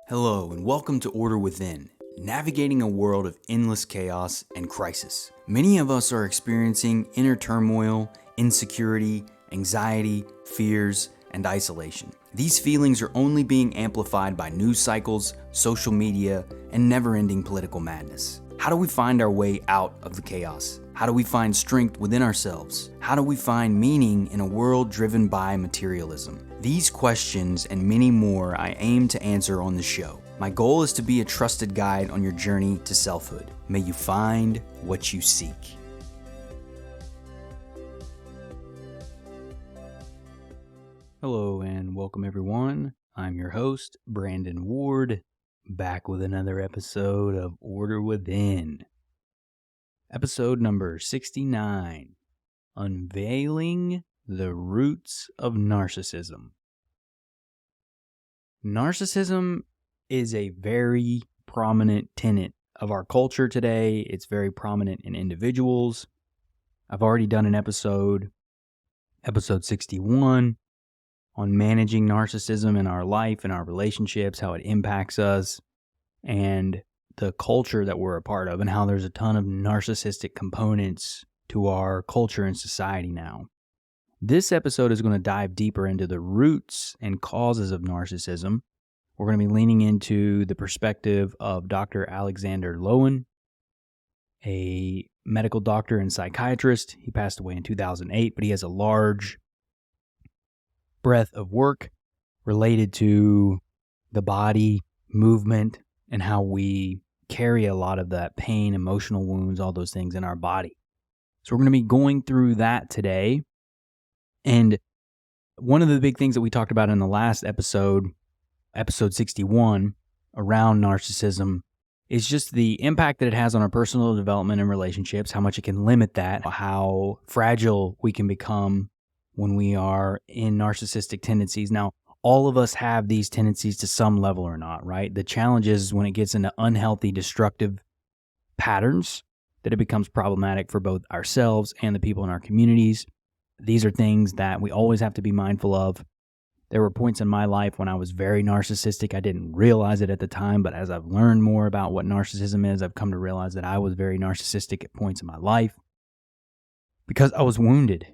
Hello and welcome to Order Within, navigating a world of endless chaos and crisis. Many of us are experiencing inner turmoil, insecurity, anxiety, fears, and isolation. These feelings are only being amplified by news cycles, social media, and never-ending political madness. How do we find our way out of the chaos? How do we find strength within ourselves? How do we find meaning in a world driven by materialism? These questions and many more I aim to answer on the show. My goal is to be a trusted guide on your journey to selfhood. May you find what you seek. Hello and welcome everyone. I'm your host, Brandon Ward, back with another episode of Order Within. Episode number 69, Unveiling the Roots of Narcissism. Narcissism is a very prominent tenet of our culture today. It's very prominent in individuals. I've already done an episode 61, on managing narcissism in our life and our relationships, how it impacts us, and the culture that we're a part of, and how there's a ton of narcissistic components to our culture and society now. This episode is going to dive deeper into the roots and causes of narcissism. We're going to be leaning into the perspective of Dr. Alexander Lowen, a medical doctor and psychiatrist. He passed away in 2008, but he has a large breadth of work related to the body, movement, and how we carry a lot of that pain, emotional wounds, all those things in our body. So we're going to be going through that today. And one of the big things that we talked about in the last episode 61, around narcissism, is just the impact that it has on our personal development and relationships, how much it can limit that, how fragile we can become when we are in narcissistic tendencies. Now, all of us have these tendencies to some level or not, right? The challenge is when it gets into unhealthy, destructive patterns that it becomes problematic for both ourselves and the people in our communities. These are things that we always have to be mindful of. There were points in my life when I was very narcissistic. I didn't realize it at the time, but as I've learned more about what narcissism is, I've come to realize that I was very narcissistic at points in my life because I was wounded.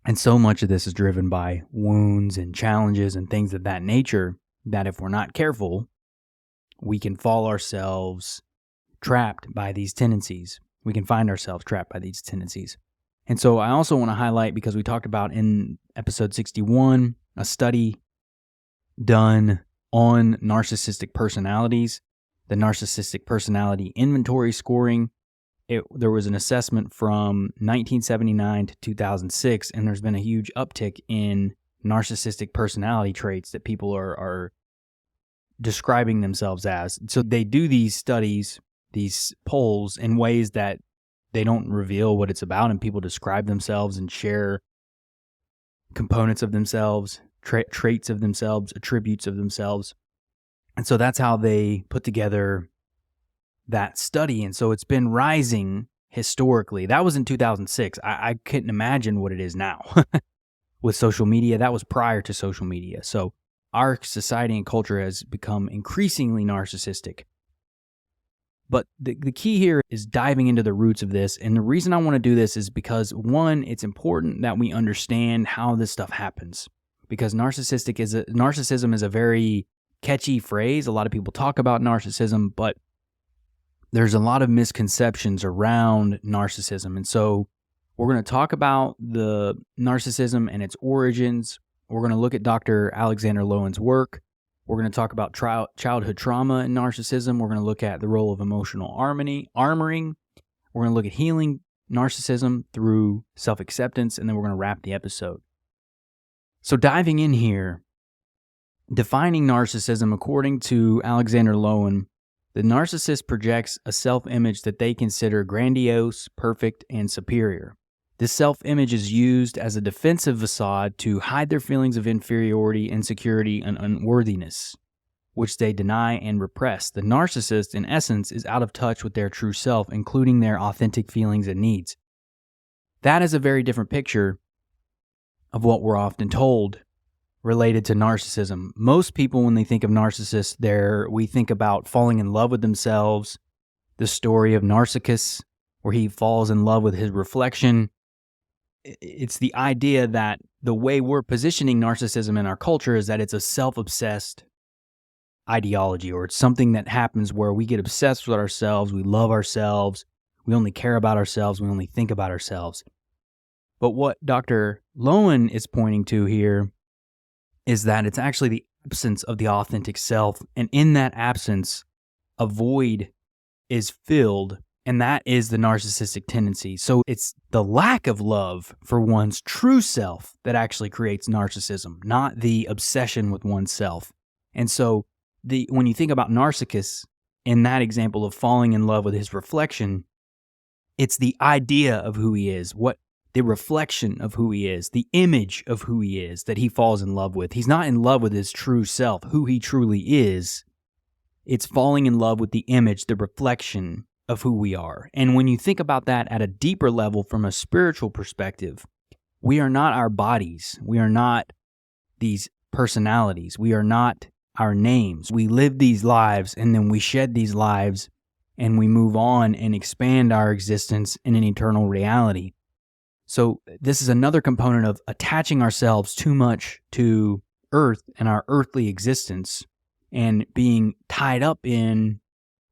And so much of this is driven by wounds and challenges and things of that nature that if we're not careful, we can fall ourselves trapped by these tendencies. We can find ourselves trapped by these tendencies. And so I also want to highlight, because we talked about in episode 61, a study done on narcissistic personalities, the Narcissistic Personality Inventory Scoring. There was an assessment from 1979 to 2006, and there's been a huge uptick in narcissistic personality traits that people are describing themselves as. So they do these studies, these polls, in ways that they don't reveal what it's about, and people describe themselves and share components of themselves, traits of themselves, attributes of themselves. And so that's how they put together that study. And so it's been rising historically. That was in 2006. I couldn't imagine what it is now with social media. That was prior to social media. So our society and culture has become increasingly narcissistic. But the key here is diving into the roots of this. And the reason I want to do this is because, one, it's important that we understand how this stuff happens. Because narcissism is a very catchy phrase. A lot of people talk about narcissism, but there's a lot of misconceptions around narcissism. And so we're going to talk about the narcissism and its origins. We're going to look at Dr. Alexander Lowen's work. We're going to talk about childhood trauma and narcissism. We're going to look at the role of emotional armoring. We're going to look at healing narcissism through self-acceptance, and then we're going to wrap the episode. So diving in here, defining narcissism according to Alexander Lowen, the narcissist projects a self-image that they consider grandiose, perfect, and superior. This self-image is used as a defensive facade to hide their feelings of inferiority, insecurity, and unworthiness, which they deny and repress. The narcissist, in essence, is out of touch with their true self, including their authentic feelings and needs. That is a very different picture of what we're often told related to narcissism. Most people, when they think of narcissists, we think about falling in love with themselves, the story of Narcissus, where he falls in love with his reflection. It's the idea that the way we're positioning narcissism in our culture is that it's a self-obsessed ideology, or it's something that happens where we get obsessed with ourselves, we love ourselves, we only care about ourselves, we only think about ourselves. But what Dr. Lowen is pointing to here is that it's actually the absence of the authentic self, and in that absence, a void is filled, and that is the narcissistic tendency. So it's the lack of love for one's true self that actually creates narcissism, not the obsession with oneself. And so when you think about Narcissus, in that example of falling in love with his reflection, it's the idea of who he is, the reflection of who he is, the image of who he is that he falls in love with. He's not in love with his true self, who he truly is. It's falling in love with the image, the reflection of who we are. And when you think about that at a deeper level from a spiritual perspective, we are not our bodies. We are not these personalities. We are not our names. We live these lives, and then we shed these lives, and we move on and expand our existence in an eternal reality. So this is another component of attaching ourselves too much to earth and our earthly existence, and being tied up in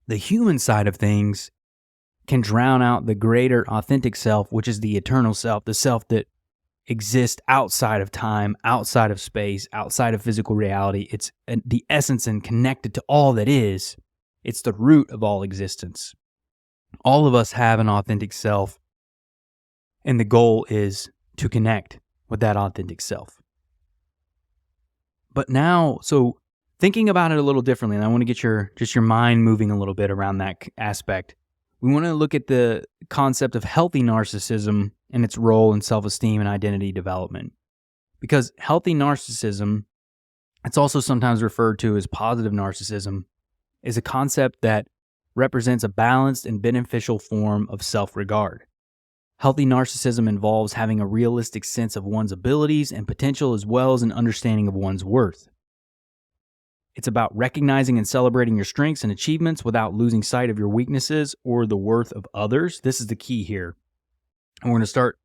the human side of things can drown out the greater authentic self, which is the eternal self, the self that exists outside of time, outside of space, outside of physical reality. It's the essence and connected to all that is. It's the root of all existence. All of us have an authentic self, and the goal is to connect with that authentic self. But now, so thinking about it a little differently, and I want to get your mind moving a little bit around that aspect. We want to look at the concept of healthy narcissism and its role in self-esteem and identity development. Because healthy narcissism, it's also sometimes referred to as positive narcissism, is a concept that represents a balanced and beneficial form of self-regard. Healthy narcissism involves having a realistic sense of one's abilities and potential, as well as an understanding of one's worth. It's about recognizing and celebrating your strengths and achievements without losing sight of your weaknesses or the worth of others. This is the key here. And we're going to start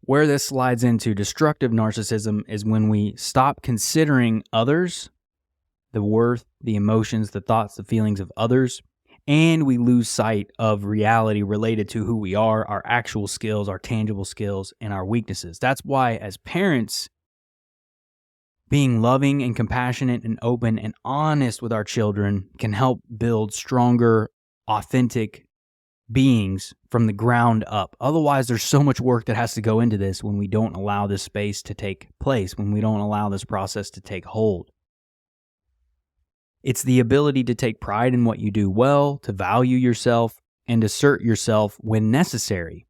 where this slides into destructive narcissism is when we stop considering others, the worth, the emotions, the thoughts, the feelings of others, and we lose sight of reality related to who we are, our actual skills, our tangible skills, and our weaknesses. That's why, as parents, being loving and compassionate and open and honest with our children can help build stronger, authentic beings from the ground up. Otherwise, there's so much work that has to go into this when we don't allow this space to take place, when we don't allow this process to take hold. It's the ability to take pride in what you do well, to value yourself, and assert yourself when necessary,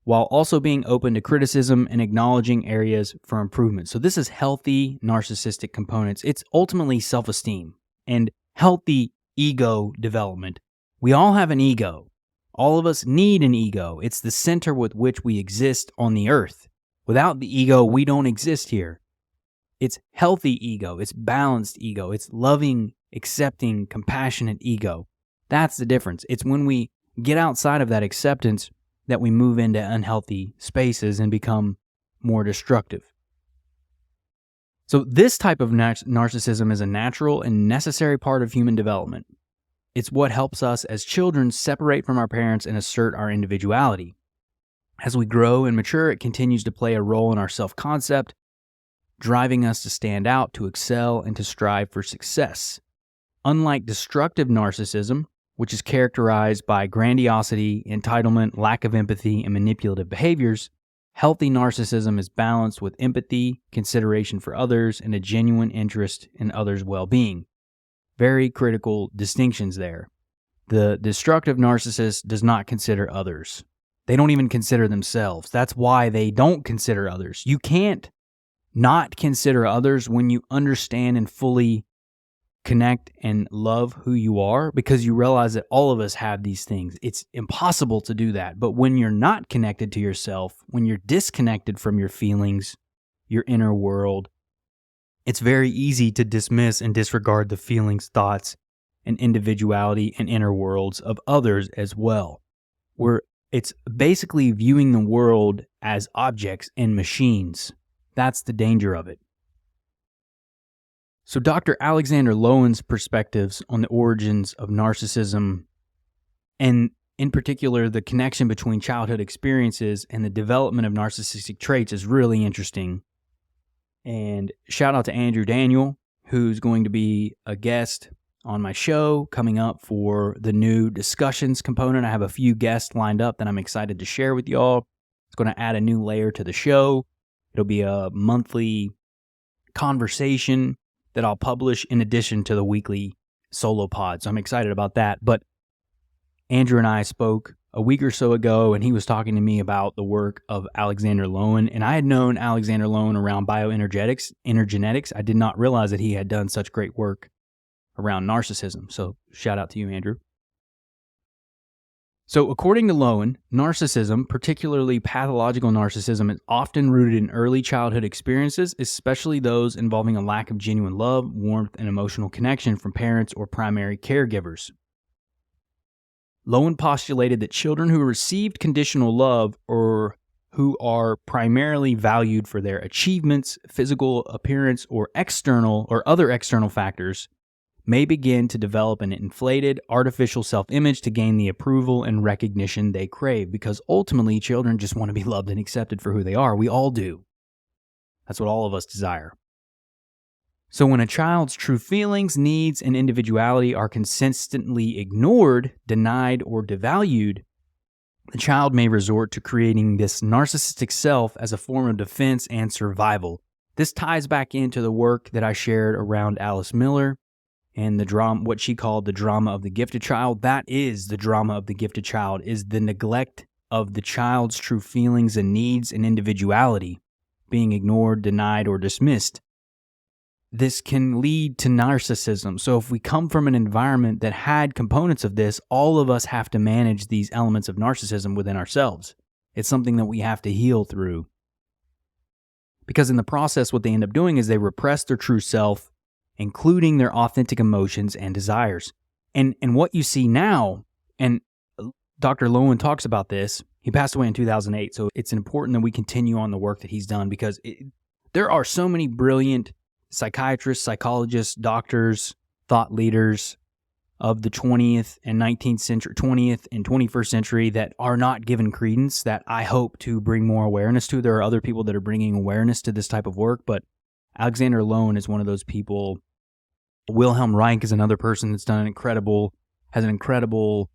while also being open to criticism and acknowledging areas for improvement. So this is healthy narcissistic components. It's ultimately self-esteem and healthy ego development. We all have an ego. All of us need an ego. It's the center with which we exist on the earth. Without the ego, we don't exist here. It's healthy ego. It's balanced ego. It's loving, accepting, compassionate ego. That's the difference. It's when we get outside of that acceptance that we move into unhealthy spaces and become more destructive. So this type of narcissism is a natural and necessary part of human development. It's what helps us as children separate from our parents and assert our individuality. As we grow and mature, it continues to play a role in our self-concept, driving us to stand out, to excel, and to strive for success. Unlike destructive narcissism, which is characterized by grandiosity, entitlement, lack of empathy, and manipulative behaviors, healthy narcissism is balanced with empathy, consideration for others, and a genuine interest in others' well-being. Very critical distinctions there. The destructive narcissist does not consider others. They don't even consider themselves. That's why they don't consider others. You can't not consider others when you understand and fully connect and love who you are, because you realize that all of us have these things. It's impossible to do that. But when you're not connected to yourself, when you're disconnected from your feelings, your inner world, it's very easy to dismiss and disregard the feelings, thoughts, and individuality and inner worlds of others as well. It's basically viewing the world as objects and machines. That's the danger of it. So Dr. Alexander Lowen's perspectives on the origins of narcissism, and in particular the connection between childhood experiences and the development of narcissistic traits, is really interesting. And shout out to Andrew Daniel, who's going to be a guest on my show coming up for the new discussions component. I have a few guests lined up that I'm excited to share with y'all. It's going to add a new layer to the show. It'll be a monthly conversation that I'll publish in addition to the weekly solo pod. So I'm excited about that. But Andrew and I spoke a week or so ago, and he was talking to me about the work of Alexander Lowen. And I had known Alexander Lowen around bioenergetics, energenetics. I did not realize that he had done such great work around narcissism. So shout out to you, Andrew. So according to Lowen, narcissism, particularly pathological narcissism, is often rooted in early childhood experiences, especially those involving a lack of genuine love, warmth, and emotional connection from parents or primary caregivers. Lowen postulated that children who received conditional love or who are primarily valued for their achievements, physical appearance, or other external factors may begin to develop an inflated, artificial self-image to gain the approval and recognition they crave, because ultimately children just want to be loved and accepted for who they are. We all do. That's what all of us desire. So when a child's true feelings, needs, and individuality are consistently ignored, denied, or devalued, the child may resort to creating this narcissistic self as a form of defense and survival. This ties back into the work that I shared around Alice Miller and the drama, what she called the drama of the gifted child. That is the drama of the gifted child, is the neglect of the child's true feelings and needs and individuality being ignored, denied, or dismissed. This can lead to narcissism. So if we come from an environment that had components of this, all of us have to manage these elements of narcissism within ourselves. It's something that we have to heal through. Because in the process, what they end up doing is they repress their true self, including their authentic emotions and desires. And what you see now, and Dr. Lowen talks about this, he passed away in 2008, so it's important that we continue on the work that he's done, because there are so many brilliant psychiatrists, psychologists, doctors, thought leaders of the 20th and 21st century that are not given credence, that I hope to bring more awareness to. There are other people that are bringing awareness to this type of work, but Alexander Lowen is one of those people. Wilhelm Reich is another person that's has an incredible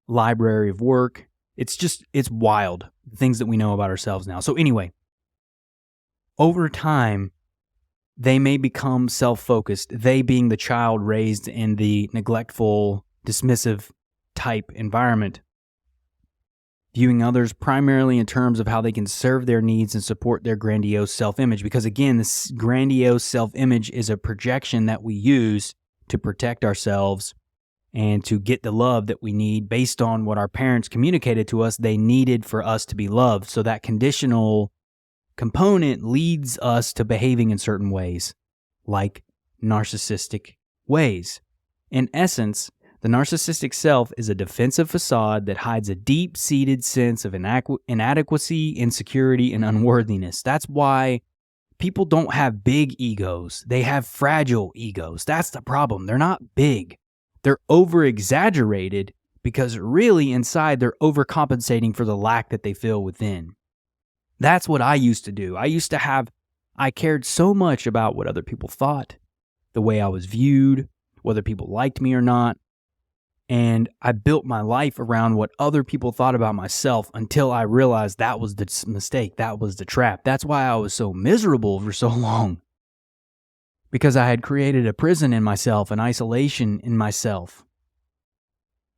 library of work. It's wild, the things that we know about ourselves now. So anyway, over time, they may become self-focused, they being the child raised in the neglectful, dismissive type environment, viewing others primarily in terms of how they can serve their needs and support their grandiose self-image. Because again, this grandiose self-image is a projection that we use to protect ourselves and to get the love that we need based on what our parents communicated to us they needed for us to be loved. So that conditional component leads us to behaving in certain ways, like narcissistic ways. In essence, the narcissistic self is a defensive facade that hides a deep-seated sense of inadequacy, insecurity, and unworthiness. That's why people don't have big egos. They have fragile egos. That's the problem. They're not big. They're over-exaggerated because really inside they're overcompensating for the lack that they feel within. That's what I used to do. I cared so much about what other people thought, the way I was viewed, whether people liked me or not. And I built my life around what other people thought about myself until I realized that was the mistake. That was the trap. That's why I was so miserable for so long. Because I had created a prison in myself, an isolation in myself.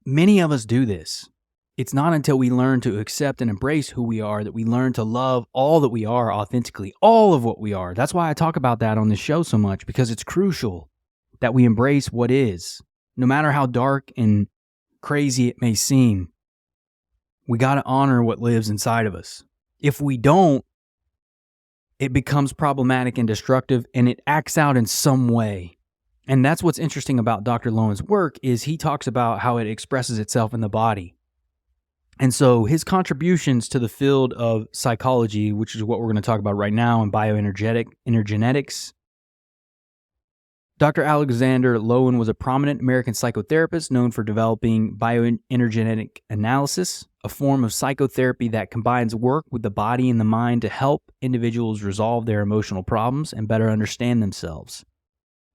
Many of us do this. It's not until we learn to accept and embrace who we are that we learn to love all that we are authentically, all of what we are. That's why I talk about that on this show so much, because it's crucial that we embrace what is. No matter how dark and crazy it may seem, we got to honor what lives inside of us. If we don't, it becomes problematic and destructive, and it acts out in some way. And that's what's interesting about Dr. Lowen's work is he talks about how it expresses itself in the body. And so his contributions to the field of psychology, which is what we're going to talk about right now in bioenergetics. Dr. Alexander Lowen was a prominent American psychotherapist known for developing bioenergetic analysis, a form of psychotherapy that combines work with the body and the mind to help individuals resolve their emotional problems and better understand themselves.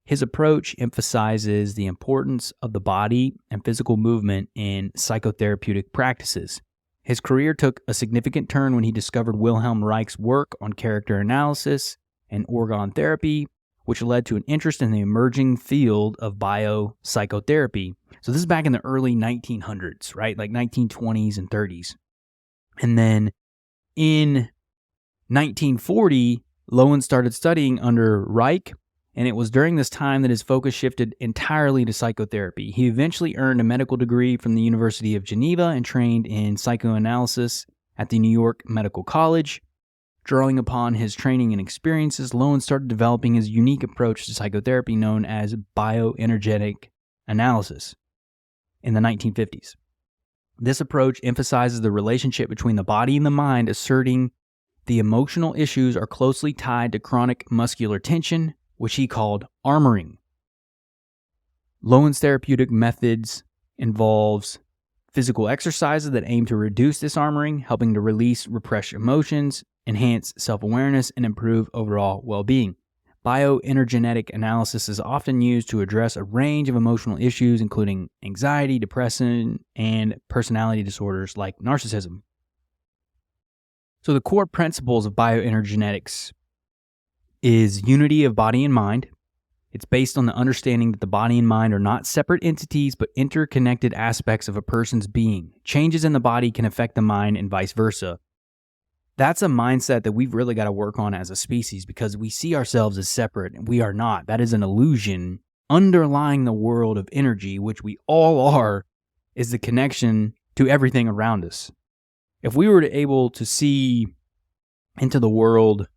His approach emphasizes the importance of the body and physical movement in psychotherapeutic practices. His career took a significant turn when he discovered Wilhelm Reich's work on character analysis and organ therapy, which led to an interest in the emerging field of biopsychotherapy. So this is back in the early 1900s, right? Like 1920s and 30s. And then in 1940, Lowen started studying under Reich, and it was during this time that his focus shifted entirely to psychotherapy. He eventually earned a medical degree from the University of Geneva and trained in psychoanalysis at the New York Medical College. Drawing upon his training and experiences, Lowen started developing his unique approach to psychotherapy known as bioenergetic analysis in the 1950s. This approach emphasizes the relationship between the body and the mind, asserting the emotional issues are closely tied to chronic muscular tension, which he called armoring. Lowen's therapeutic methods involves physical exercises that aim to reduce this armoring, helping to release repressed emotions, enhance self-awareness, and improve overall well-being. Bioenergetic analysis is often used to address a range of emotional issues, including anxiety, depression, and personality disorders like narcissism. So the core principles of bioenergetics is unity of body and mind. It's based on the understanding that the body and mind are not separate entities, but interconnected aspects of a person's being. Changes in the body can affect the mind and vice versa. That's a mindset that we've really got to work on as a species because we see ourselves as separate and we are not. That is an illusion. Underlying the world of energy, which we all are, is the connection to everything around us. If we were able to see into the world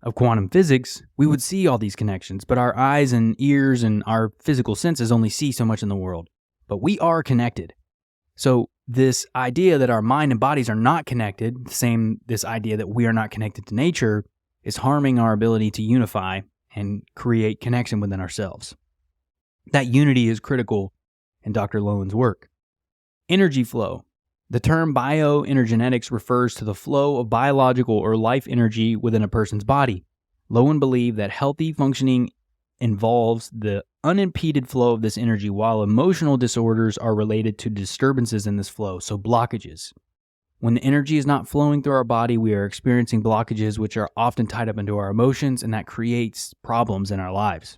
of quantum physics, we would see all these connections, but our eyes and ears and our physical senses only see so much in the world. But we are connected. So this idea that our mind and bodies are not connected, this idea that we are not connected to nature, is harming our ability to unify and create connection within ourselves. That unity is critical in Dr. Lowen's work. Energy flow. The term bioenergetics refers to the flow of biological or life energy within a person's body. Lowen believed that healthy functioning involves the unimpeded flow of this energy, while emotional disorders are related to disturbances in this flow, so blockages. When the energy is not flowing through our body, we are experiencing blockages which are often tied up into our emotions, and that creates problems in our lives.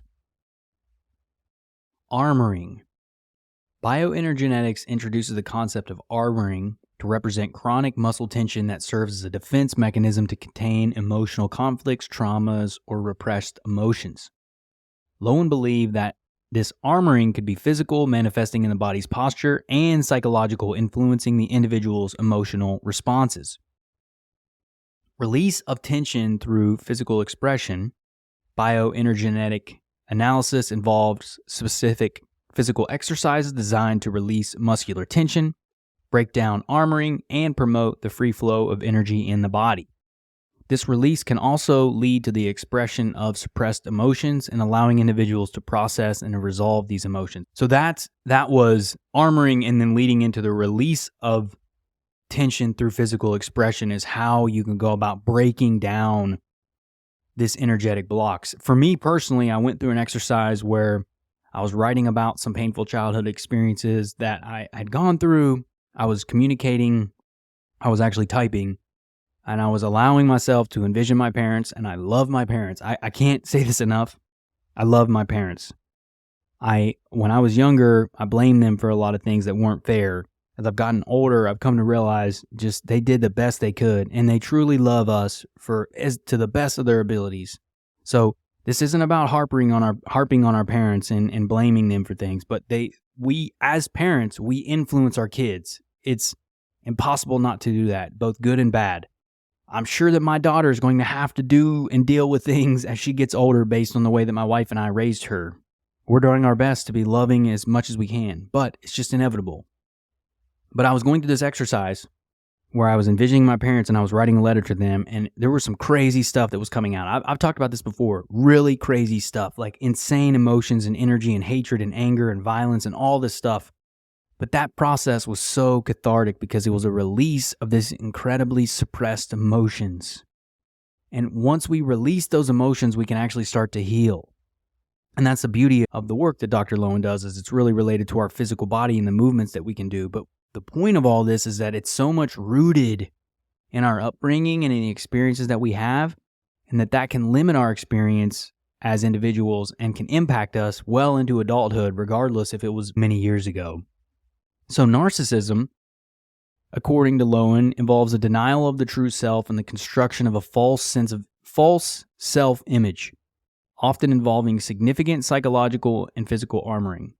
Armoring. Bioenergetics introduces the concept of armoring to represent chronic muscle tension that serves as a defense mechanism to contain emotional conflicts, traumas, or repressed emotions. Lowen believed that this armoring could be physical, manifesting in the body's posture, and psychological, influencing the individual's emotional responses. Release of tension through physical expression. Bioenergetic analysis involves specific physical exercises designed to release muscular tension, break down armoring, and promote the free flow of energy in the body. This release can also lead to the expression of suppressed emotions and allowing individuals to process and resolve these emotions. So that was armoring, and then leading into the release of tension through physical expression is how you can go about breaking down this energetic blocks. For me personally, I went through an exercise where I was writing about some painful childhood experiences that I had gone through. I was communicating, I was actually typing, and I was allowing myself to envision my parents, and I love my parents. I can't say this enough. I love my parents. When I was younger, I blamed them for a lot of things that weren't fair. As I've gotten older, I've come to realize just they did the best they could, and they truly love us to the best of their abilities. So this isn't about harping on our parents and blaming them for things, but we as parents, we influence our kids. It's impossible not to do that, both good and bad. I'm sure that my daughter is going to have to do and deal with things as she gets older based on the way that my wife and I raised her. We're doing our best to be loving as much as we can, but it's just inevitable. But I was going through this exercise where I was envisioning my parents and I was writing a letter to them, and there was some crazy stuff that was coming out. I've talked about this before, really crazy stuff, like insane emotions and energy and hatred and anger and violence and all this stuff. But that process was so cathartic because it was a release of this incredibly suppressed emotions. And once we release those emotions, we can actually start to heal. And that's the beauty of the work that Dr. Lowen does, is it's really related to our physical body and the movements that we can do. But the point of all this is that it's so much rooted in our upbringing and in the experiences that we have, and that can limit our experience as individuals and can impact us well into adulthood, regardless if it was many years ago. So narcissism, according to Lowen, involves a denial of the true self and the construction of a false self-image, often involving significant psychological and physical armoring.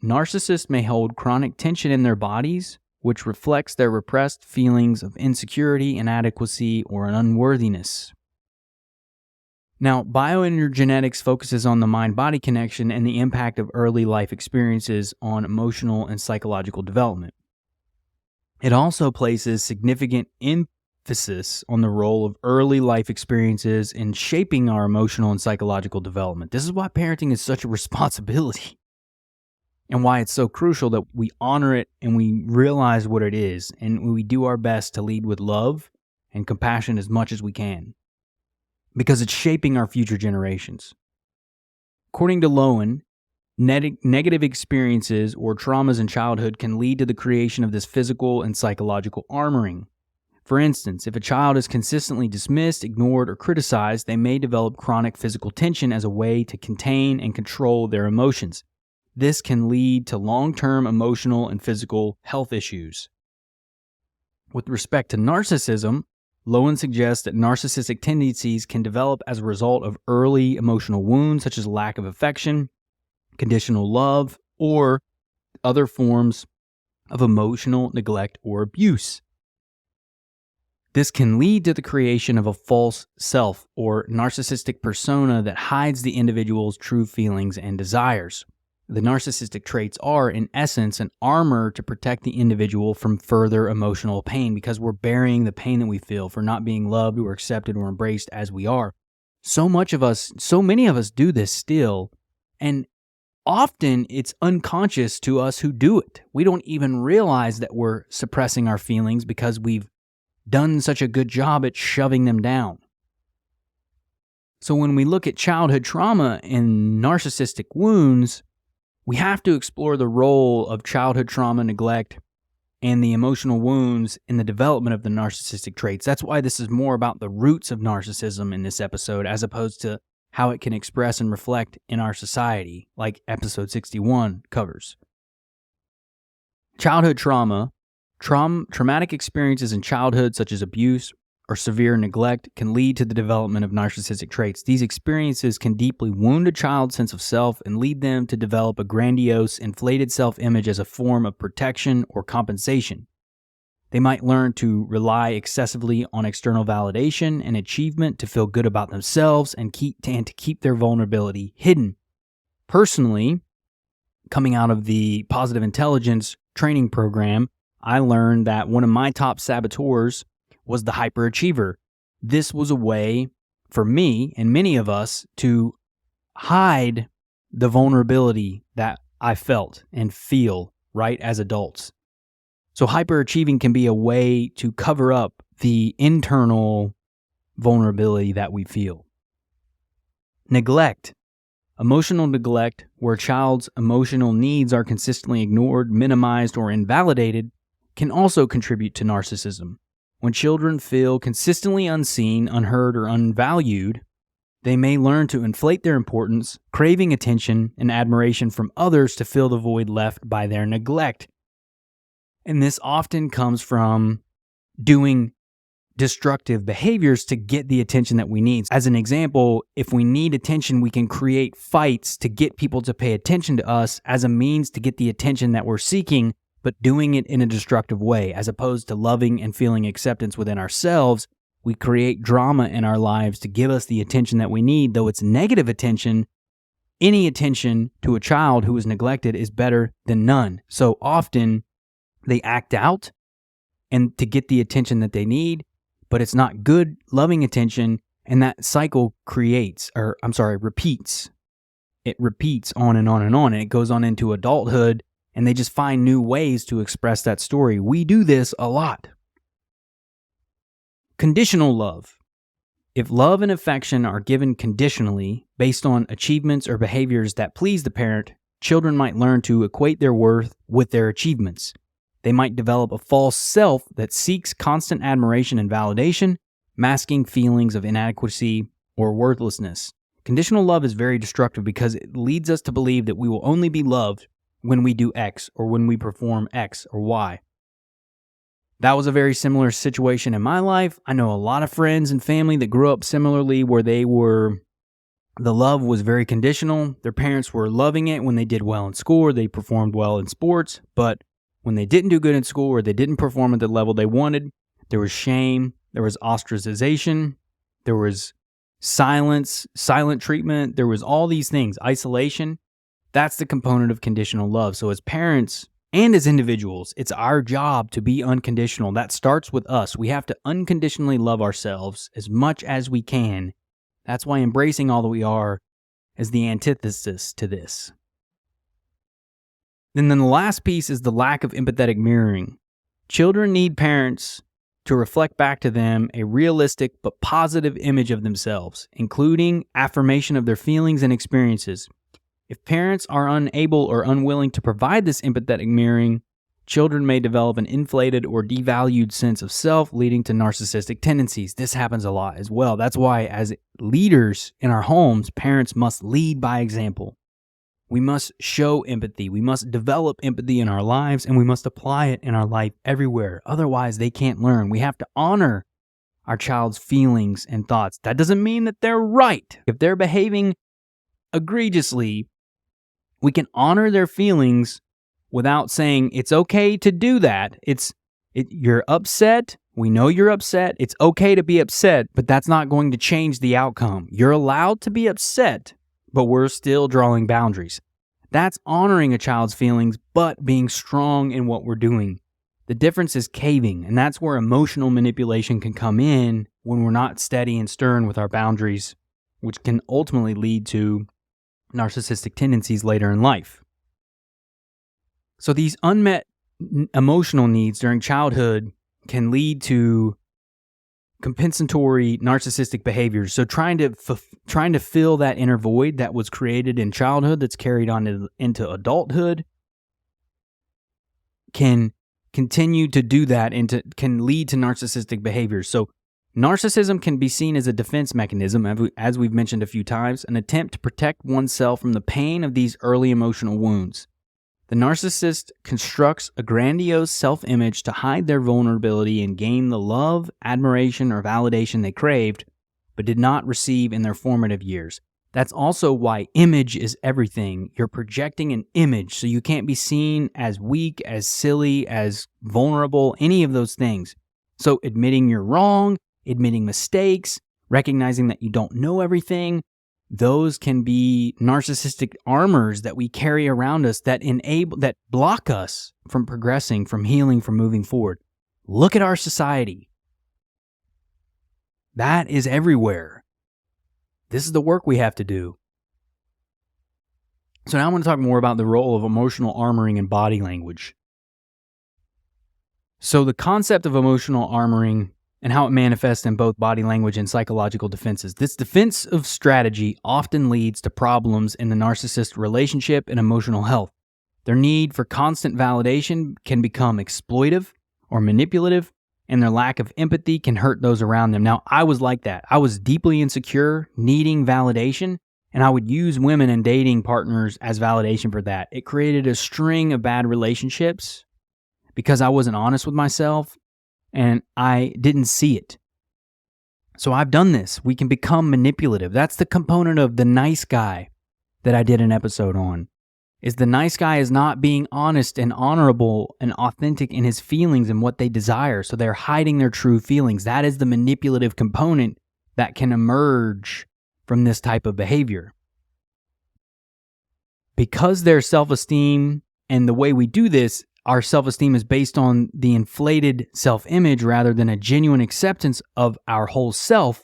Narcissists may hold chronic tension in their bodies, which reflects their repressed feelings of insecurity, inadequacy, or an unworthiness. Now, bioenergetics focuses on the mind-body connection and the impact of early life experiences on emotional and psychological development. It also places significant emphasis on the role of early life experiences in shaping our emotional and psychological development. This is why parenting is such a responsibility, and why it's so crucial that we honor it and we realize what it is, and we do our best to lead with love and compassion as much as we can, because it's shaping our future generations. According to Lowen, negative experiences or traumas in childhood can lead to the creation of this physical and psychological armoring. For instance, if a child is consistently dismissed, ignored, or criticized, they may develop chronic physical tension as a way to contain and control their emotions. This can lead to long-term emotional and physical health issues. With respect to narcissism, Lowen suggests that narcissistic tendencies can develop as a result of early emotional wounds such as lack of affection, conditional love, or other forms of emotional neglect or abuse. This can lead to the creation of a false self or narcissistic persona that hides the individual's true feelings and desires. The narcissistic traits are, in essence, an armor to protect the individual from further emotional pain, because we're burying the pain that we feel for not being loved or accepted or embraced as we are. So many of us do this still, and often it's unconscious to us who do it. We don't even realize that we're suppressing our feelings because we've done such a good job at shoving them down. So when we look at childhood trauma and narcissistic wounds, we have to explore the role of childhood trauma, neglect, and the emotional wounds in the development of the narcissistic traits. That's why this is more about the roots of narcissism in this episode, as opposed to how it can express and reflect in our society, like episode 61 covers. Childhood trauma, traumatic experiences in childhood such as abuse or severe neglect can lead to the development of narcissistic traits. These experiences can deeply wound a child's sense of self and lead them to develop a grandiose, inflated self-image as a form of protection or compensation. They might learn to rely excessively on external validation and achievement to feel good about themselves and to keep their vulnerability hidden. Personally, coming out of the positive intelligence training program, I learned that one of my top saboteurs was the hyperachiever. This was a way for me and many of us to hide the vulnerability that I felt and feel right as adults. So hyperachieving can be a way to cover up the internal vulnerability that we feel. Neglect. Emotional neglect, where a child's emotional needs are consistently ignored, minimized, or invalidated, can also contribute to narcissism. When children feel consistently unseen, unheard, or unvalued, they may learn to inflate their importance, craving attention and admiration from others to fill the void left by their neglect. And this often comes from doing destructive behaviors to get the attention that we need. As an example, if we need attention, we can create fights to get people to pay attention to us as a means to get the attention that we're seeking, but doing it in a destructive way. As opposed to loving and feeling acceptance within ourselves, We create drama in our lives to give us the attention that we need, though it's negative attention. Any attention to a child who is neglected is better than none. So often they act out and to get the attention that they need, but it's not good, loving attention, and that cycle repeats. It repeats on and on and on, and it goes on into adulthood, and they just find new ways to express that story. We do this a lot. Conditional love. If love and affection are given conditionally based on achievements or behaviors that please the parent, children might learn to equate their worth with their achievements. They might develop a false self that seeks constant admiration and validation, masking feelings of inadequacy or worthlessness. Conditional love is very destructive because it leads us to believe that we will only be loved when we do X or when we perform X or Y. That was a very similar situation in my life. I know a lot of friends and family that grew up similarly where the love was very conditional. Their parents were loving it when they did well in school or they performed well in sports, but when they didn't do good in school or they didn't perform at the level they wanted, there was shame, there was ostracization, there was silence, silent treatment, there was all these things, isolation. That's the component of conditional love. So as parents and as individuals, it's our job to be unconditional. That starts with us. We have to unconditionally love ourselves as much as we can. That's why embracing all that we are is the antithesis to this. And then the last piece is the lack of empathetic mirroring. Children need parents to reflect back to them a realistic but positive image of themselves, including affirmation of their feelings and experiences. If parents are unable or unwilling to provide this empathetic mirroring, children may develop an inflated or devalued sense of self, leading to narcissistic tendencies. This happens a lot as well. That's why, as leaders in our homes, parents must lead by example. We must show empathy. We must develop empathy in our lives, and we must apply it in our life everywhere. Otherwise, they can't learn. We have to honor our child's feelings and thoughts. That doesn't mean that they're right. If they're behaving egregiously, we can honor their feelings without saying it's okay to do that. You're upset. We know you're upset. It's okay to be upset, but that's not going to change the outcome. You're allowed to be upset, but we're still drawing boundaries. That's honoring a child's feelings, but being strong in what we're doing. The difference is caving, and that's where emotional manipulation can come in when we're not steady and stern with our boundaries, which can ultimately lead to narcissistic tendencies later in life. So these unmet emotional needs during childhood can lead to compensatory narcissistic behaviors. So trying to fill that inner void that was created in childhood that's carried on into adulthood can continue to do that and can lead to narcissistic behaviors. So narcissism can be seen as a defense mechanism, as we've mentioned a few times, an attempt to protect oneself from the pain of these early emotional wounds. The narcissist constructs a grandiose self-image to hide their vulnerability and gain the love, admiration, or validation they craved, but did not receive in their formative years. That's also why image is everything. You're projecting an image, so you can't be seen as weak, as silly, as vulnerable, any of those things. So admitting you're wrong, admitting mistakes, recognizing that you don't know everything, those can be narcissistic armors that we carry around us that block us from progressing, from healing, from moving forward. Look at our society. That is everywhere. This is the work we have to do. So now I want to talk more about the role of emotional armoring and body language. So the concept of emotional armoring and how it manifests in both body language and psychological defenses. This defensive strategy often leads to problems in the narcissist relationship and emotional health. Their need for constant validation can become exploitive or manipulative, and their lack of empathy can hurt those around them. Now, I was like that. I was deeply insecure, needing validation, and I would use women and dating partners as validation for that. It created a string of bad relationships because I wasn't honest with myself and I didn't see it. So I've done this. We can become manipulative. That's the component of the nice guy that I did an episode on. is the nice guy is not being honest and honorable and authentic in his feelings and what they desire. So they're hiding their true feelings. That is the manipulative component that can emerge from this type of behavior. Because their self-esteem and the way we do this, our self-esteem is based on the inflated self-image rather than a genuine acceptance of our whole self,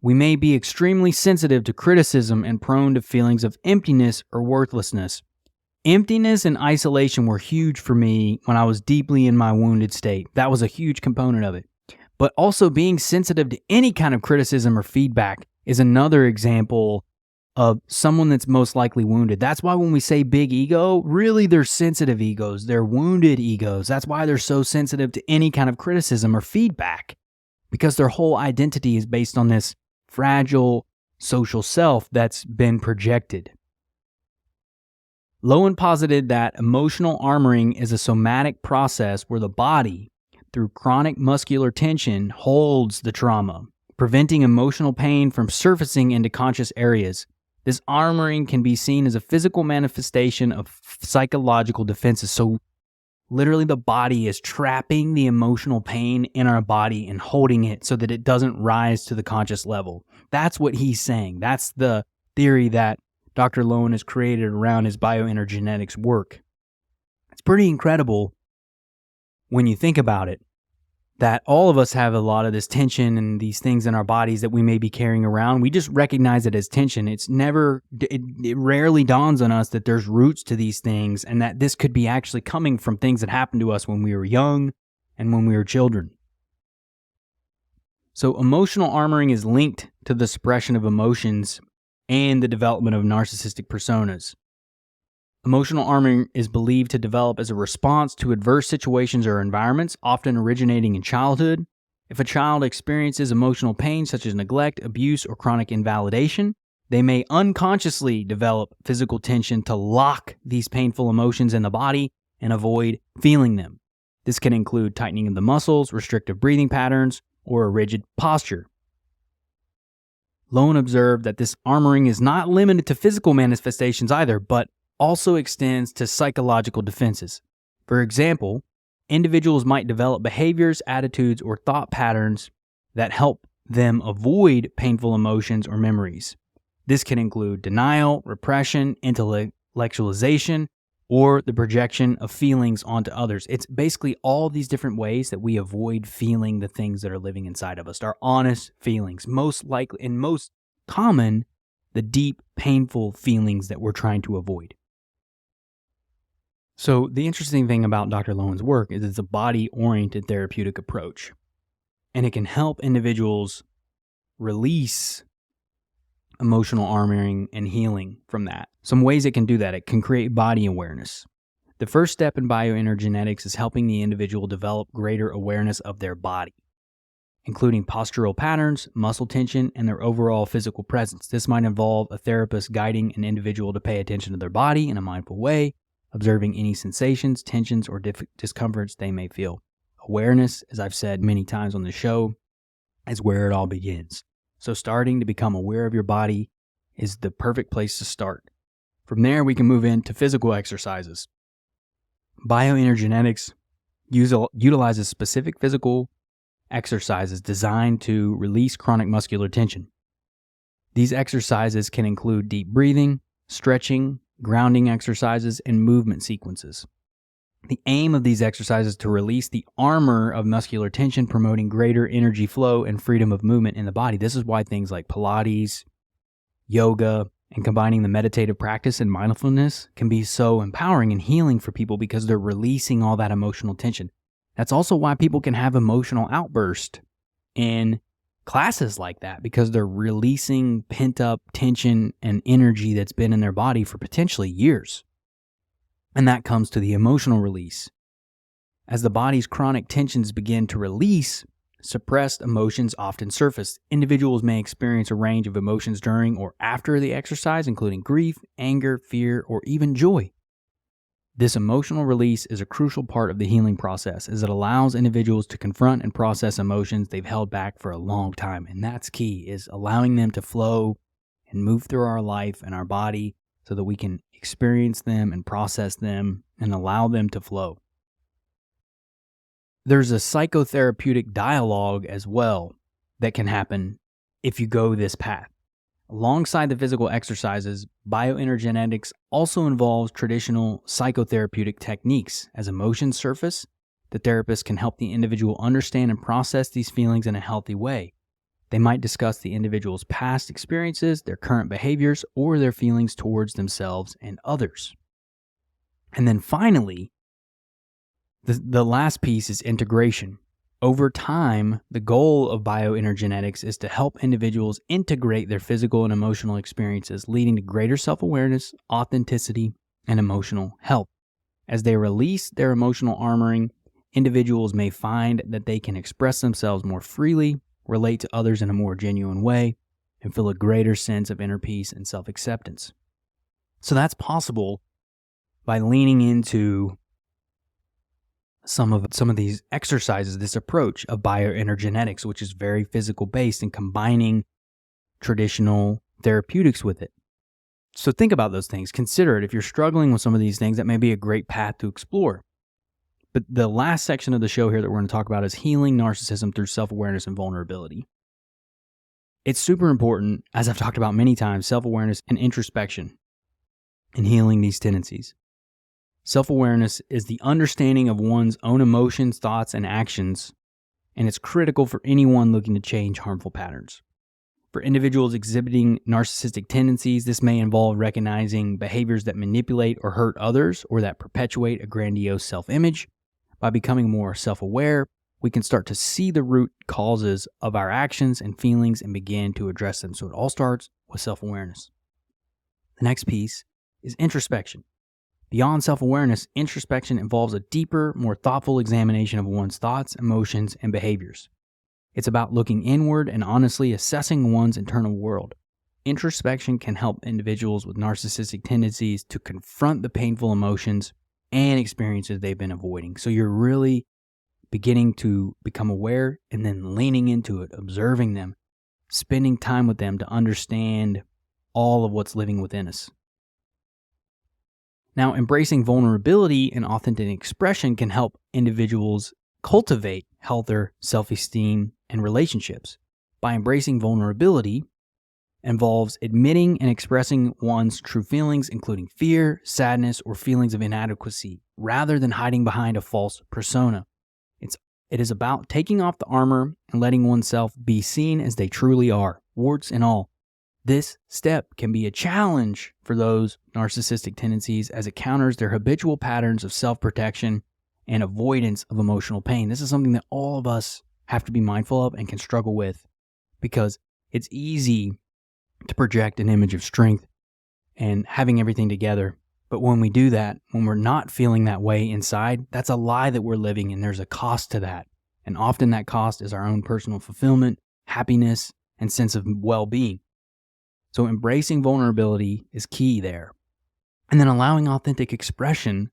we may be extremely sensitive to criticism and prone to feelings of emptiness or worthlessness. Emptiness and isolation were huge for me when I was deeply in my wounded state. That was a huge component of it. But also being sensitive to any kind of criticism or feedback is another example of someone that's most likely wounded. That's why when we say big ego, really they're sensitive egos. They're wounded egos. That's why they're so sensitive to any kind of criticism or feedback, because their whole identity is based on this fragile social self that's been projected. Lowen posited that emotional armoring is a somatic process where the body, through chronic muscular tension, holds the trauma, preventing emotional pain from surfacing into conscious areas. This armoring can be seen as a physical manifestation of psychological defenses. So literally the body is trapping the emotional pain in our body and holding it so that it doesn't rise to the conscious level. That's what he's saying. That's the theory that Dr. Lowen has created around his bioenergetics work. It's pretty incredible when you think about it, that all of us have a lot of this tension and these things in our bodies that we may be carrying around. We just recognize it as tension. It rarely dawns on us that there's roots to these things and that this could be actually coming from things that happened to us when we were young and when we were children. So emotional armoring is linked to the suppression of emotions and the development of narcissistic personas. Emotional armoring is believed to develop as a response to adverse situations or environments, often originating in childhood. If a child experiences emotional pain such as neglect, abuse, or chronic invalidation, they may unconsciously develop physical tension to lock these painful emotions in the body and avoid feeling them. This can include tightening of the muscles, restrictive breathing patterns, or a rigid posture. Lowen observed that this armoring is not limited to physical manifestations either, but also extends to psychological defenses. For example, individuals might develop behaviors, attitudes, or thought patterns that help them avoid painful emotions or memories. This can include denial, repression, intellectualization, or the projection of feelings onto others. It's basically all these different ways that we avoid feeling the things that are living inside of us, our honest feelings, most likely and most common, the deep, painful feelings that we're trying to avoid. So the interesting thing about Dr. Lowen's work is it's a body-oriented therapeutic approach, and it can help individuals release emotional armoring and healing from that. Some ways it can do that: it can create body awareness. The first step in bioenergetics is helping the individual develop greater awareness of their body, including postural patterns, muscle tension, and their overall physical presence. This might involve a therapist guiding an individual to pay attention to their body in a mindful way, observing any sensations, tensions, or discomforts they may feel. Awareness, as I've said many times on the show, is where it all begins. So starting to become aware of your body is the perfect place to start. From there, we can move into physical exercises. Bioenergetics utilizes specific physical exercises designed to release chronic muscular tension. These exercises can include deep breathing, stretching, grounding exercises, and movement sequences. The aim of these exercises is to release the armor of muscular tension, promoting greater energy flow and freedom of movement in the body. This is why things like Pilates, yoga, and combining the meditative practice and mindfulness can be so empowering and healing for people, because they're releasing all that emotional tension. That's also why people can have emotional outbursts in classes like that, because they're releasing pent-up tension and energy that's been in their body for potentially years. And that comes to the emotional release. As the body's chronic tensions begin to release, suppressed emotions often surface. Individuals may experience a range of emotions during or after the exercise, including grief, anger, fear, or even joy. This emotional release is a crucial part of the healing process, as it allows individuals to confront and process emotions they've held back for a long time. And that's key, is allowing them to flow and move through our life and our body so that we can experience them and process them and allow them to flow. There's a psychotherapeutic dialogue as well that can happen if you go this path. Alongside the physical exercises, bioenergetics also involves traditional psychotherapeutic techniques. As emotions surface, the therapist can help the individual understand and process these feelings in a healthy way. They might discuss the individual's past experiences, their current behaviors, or their feelings towards themselves and others. And then finally, the last piece is integration. Over time, the goal of bioenergetics is to help individuals integrate their physical and emotional experiences, leading to greater self-awareness, authenticity, and emotional health. As they release their emotional armoring, individuals may find that they can express themselves more freely, relate to others in a more genuine way, and feel a greater sense of inner peace and self-acceptance. So that's possible by leaning into some of these exercises, this approach of bioenergetics, which is very physical based, and combining traditional therapeutics with it. So think about those things. Consider it. If you're struggling with some of these things, that may be a great path to explore. But the last section of the show here that we're going to talk about is healing narcissism through self-awareness and vulnerability. It's super important, as I've talked about many times, self-awareness and introspection in healing these tendencies. Self-awareness is the understanding of one's own emotions, thoughts, and actions, and it's critical for anyone looking to change harmful patterns. For individuals exhibiting narcissistic tendencies, this may involve recognizing behaviors that manipulate or hurt others or that perpetuate a grandiose self-image. By becoming more self-aware, we can start to see the root causes of our actions and feelings and begin to address them. So it all starts with self-awareness. The next piece is introspection. Beyond self-awareness, introspection involves a deeper, more thoughtful examination of one's thoughts, emotions, and behaviors. It's about looking inward and honestly assessing one's internal world. Introspection can help individuals with narcissistic tendencies to confront the painful emotions and experiences they've been avoiding. So you're really beginning to become aware and then leaning into it, observing them, spending time with them to understand all of what's living within us. Now, embracing vulnerability and authentic expression can help individuals cultivate healthier self-esteem and relationships. By embracing vulnerability involves admitting and expressing one's true feelings, including fear, sadness, or feelings of inadequacy, rather than hiding behind a false persona. It is about taking off the armor and letting oneself be seen as they truly are, warts and all. This step can be a challenge for those narcissistic tendencies as it counters their habitual patterns of self-protection and avoidance of emotional pain. This is something that all of us have to be mindful of and can struggle with, because it's easy to project an image of strength and having everything together. But when we do that, when we're not feeling that way inside, that's a lie that we're living, and there's a cost to that. And often that cost is our own personal fulfillment, happiness, and sense of well-being. So embracing vulnerability is key there. And then allowing authentic expression,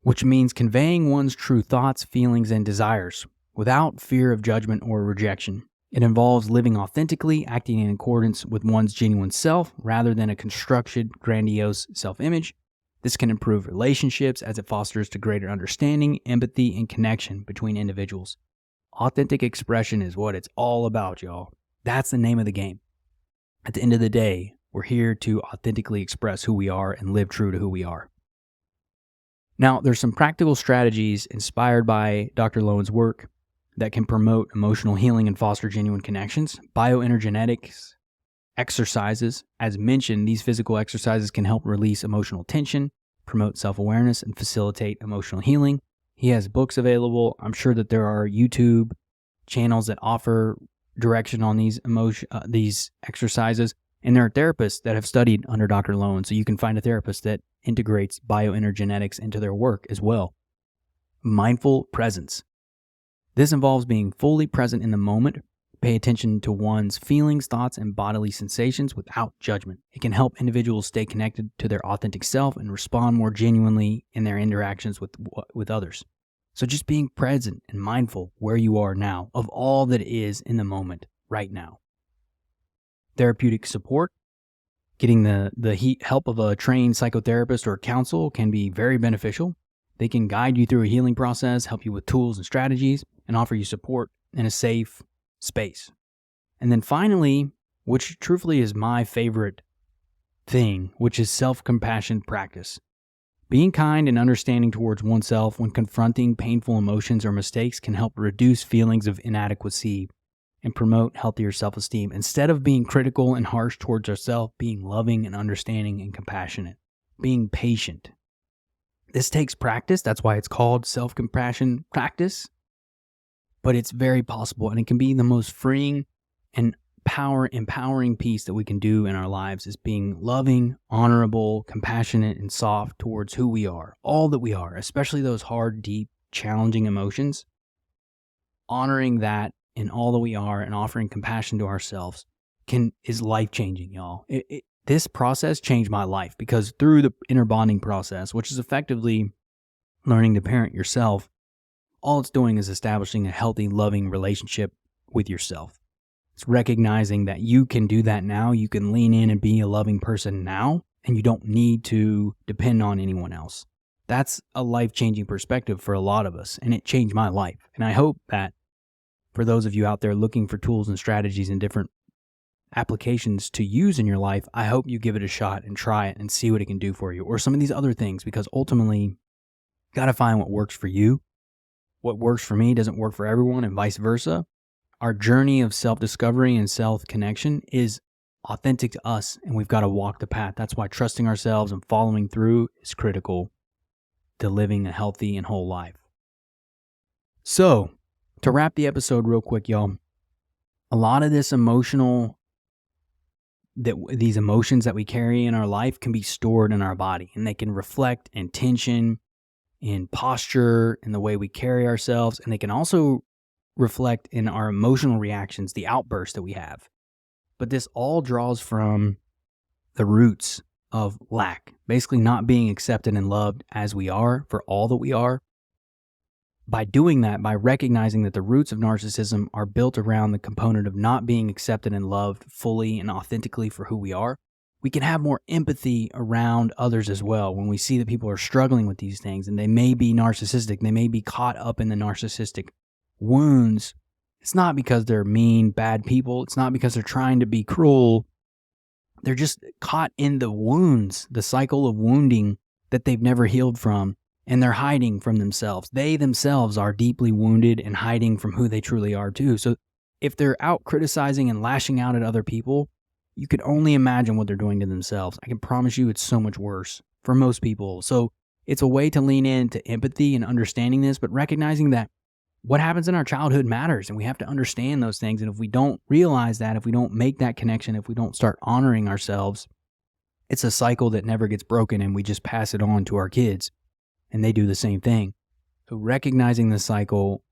which means conveying one's true thoughts, feelings, and desires without fear of judgment or rejection. It involves living authentically, acting in accordance with one's genuine self rather than a constructed, grandiose self-image. This can improve relationships as it fosters to greater understanding, empathy, and connection between individuals. Authentic expression is what it's all about, y'all. That's the name of the game. At the end of the day, we're here to authentically express who we are and live true to who we are. Now, there's some practical strategies inspired by Dr. Lowen's work that can promote emotional healing and foster genuine connections. Bioenergetics exercises. As mentioned, these physical exercises can help release emotional tension, promote self-awareness, and facilitate emotional healing. He has books available. I'm sure that there are YouTube channels that offer direction on these exercises, and there are therapists that have studied under Dr. Lowen, so you can find a therapist that integrates bioenergetics into their work as well. Mindful presence. This involves being fully present in the moment. Pay attention to one's feelings, thoughts, and bodily sensations without judgment. It can help individuals stay connected to their authentic self and respond more genuinely in their interactions with others. So just being present and mindful where you are now of all that is in the moment right now. Therapeutic support. Getting the help of a trained psychotherapist or counsel can be very beneficial. They can guide you through a healing process, help you with tools and strategies, and offer you support in a safe space. And then finally, which truthfully is my favorite thing, which is self-compassion practice. Being kind and understanding towards oneself when confronting painful emotions or mistakes can help reduce feelings of inadequacy and promote healthier self-esteem. Instead of being critical and harsh towards ourselves, being loving and understanding and compassionate, being patient. This takes practice. That's why it's called self-compassion practice. But it's very possible, and it can be the most freeing and empowering piece that we can do in our lives is being loving, honorable, compassionate, and soft towards who we are, all that we are, especially those hard, deep, challenging emotions. Honoring that in all that we are and offering compassion to ourselves is life-changing, y'all. This process changed my life because through the inner bonding process, which is effectively learning to parent yourself, all it's doing is establishing a healthy, loving relationship with yourself. It's recognizing that you can do that now. You can lean in and be a loving person now, and you don't need to depend on anyone else. That's a life-changing perspective for a lot of us, and it changed my life. And I hope that for those of you out there looking for tools and strategies and different applications to use in your life, I hope you give it a shot and try it and see what it can do for you, or some of these other things, because ultimately, you got to find what works for you. What works for me doesn't work for everyone, and vice versa. Our journey of self-discovery and self-connection is authentic to us, and we've got to walk the path. That's why trusting ourselves and following through is critical to living a healthy and whole life. So, to wrap the episode real quick, y'all, a lot of these emotions that we carry in our life can be stored in our body, and they can reflect in tension, in posture, in the way we carry ourselves, and they can also reflect in our emotional reactions, the outbursts that we have. But this all draws from the roots of lack, basically not being accepted and loved as we are for all that we are. By doing that, by recognizing that the roots of narcissism are built around the component of not being accepted and loved fully and authentically for who we are, we can have more empathy around others as well. When we see that people are struggling with these things and they may be narcissistic, they may be caught up in the narcissistic wounds, it's not because they're mean, bad people. It's not because they're trying to be cruel. They're just caught in the wounds, the cycle of wounding that they've never healed from, and they're hiding from themselves. They themselves are deeply wounded and hiding from who they truly are too. So if they're out criticizing and lashing out at other people, you can only imagine what they're doing to themselves. I can promise you it's so much worse for most people. So it's a way to lean into empathy and understanding this, but recognizing that what happens in our childhood matters, and we have to understand those things. And if we don't realize that, if we don't make that connection, if we don't start honoring ourselves, it's a cycle that never gets broken, and we just pass it on to our kids, and they do the same thing. So recognizing the cycle,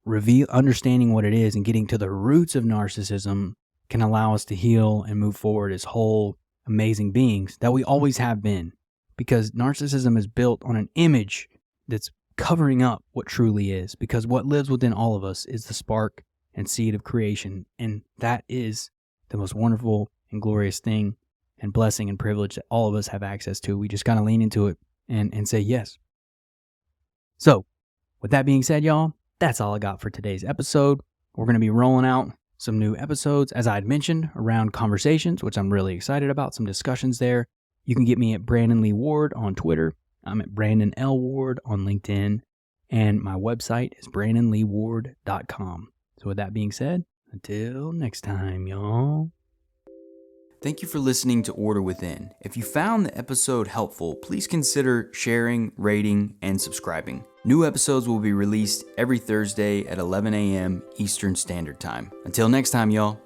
understanding what it is, and getting to the roots of narcissism can allow us to heal and move forward as whole, amazing beings that we always have been. Because narcissism is built on an image that's covering up what truly is, because what lives within all of us is the spark and seed of creation, and that is the most wonderful and glorious thing and blessing and privilege that all of us have access to. We just got to lean into it and say yes. So with that being said, y'all, that's all I got for today's episode. We're going to be rolling out some new episodes, as I had mentioned, around conversations, which I'm really excited about, some discussions there. You can get me at Brandon Lee Ward on Twitter. I'm at Brandon L. Ward on LinkedIn, and my website is brandonleeward.com. So with that being said, until next time, y'all. Thank you for listening to Order Within. If you found the episode helpful, please consider sharing, rating, and subscribing. New episodes will be released every Thursday at 11 a.m. Eastern Standard Time. Until next time, y'all.